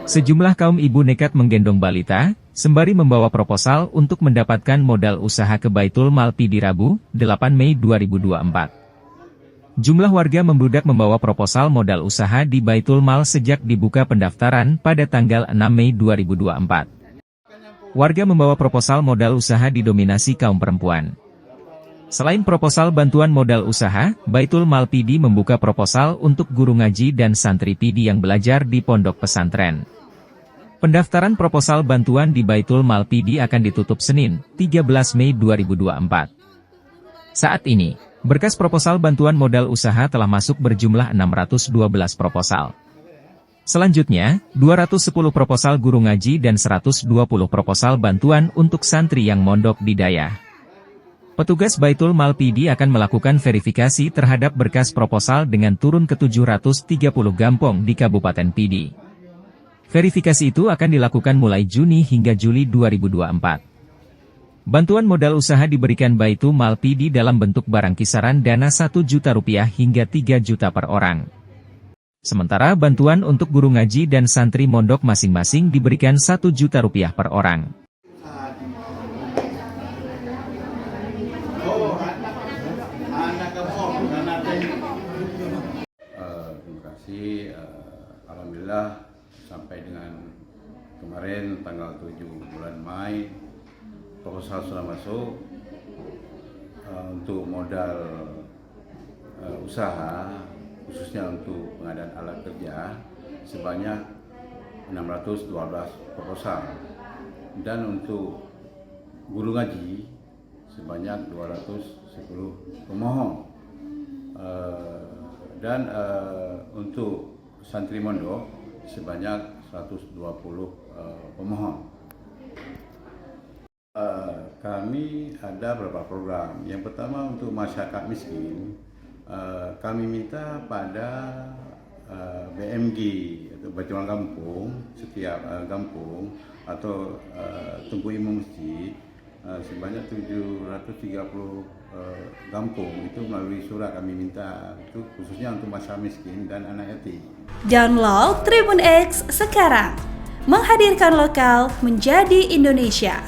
Sejumlah kaum ibu nekat menggendong balita, sembari membawa proposal untuk mendapatkan modal usaha ke Baitul Mal Pidi Rabu, 8 Mei 2024. Jumlah warga membludak membawa proposal modal usaha di Baitul Mal sejak dibuka pendaftaran pada tanggal 6 Mei 2024. Warga membawa proposal modal usaha didominasi kaum perempuan. Selain proposal bantuan modal usaha, Baitul Mal Pidi membuka proposal untuk guru ngaji dan santri Pidi yang belajar di pondok pesantren. Pendaftaran proposal bantuan di Baitul Mal Pidi akan ditutup Senin, 13 Mei 2024. Saat ini, berkas proposal bantuan modal usaha telah masuk berjumlah 612 proposal. Selanjutnya, 210 proposal guru ngaji dan 120 proposal bantuan untuk santri yang mondok di Dayah. Petugas Baitul Mal Pidi akan melakukan verifikasi terhadap berkas proposal dengan turun ke 730 gampong di Kabupaten Pidi. Verifikasi itu akan dilakukan mulai Juni hingga Juli 2024. Bantuan modal usaha diberikan Baitul Mal Pidi dalam bentuk barang kisaran dana Rp1 juta hingga 3 juta per orang. Sementara bantuan untuk guru ngaji dan santri mondok masing-masing diberikan Rp1 juta per orang. Terima kasih. Alhamdulillah sampai dengan kemarin tanggal 7 bulan Mei proposal sudah masuk untuk modal usaha khususnya untuk pengadaan alat kerja sebanyak 612 proposal dan untuk guru ngaji sebanyak 210 pemohon dan untuk santri mondok sebanyak 120 pemohon. Kami ada beberapa program. Yang pertama untuk masyarakat miskin, kami minta pada BMG atau Baitul Kampung, setiap kampung atau Tunku Imam Masjid sebanyak 730 kampung itu melalui surat kami minta itu khususnya untuk masyarakat miskin dan anak yatim. Download Tribun X sekarang, menghadirkan lokal menjadi Indonesia.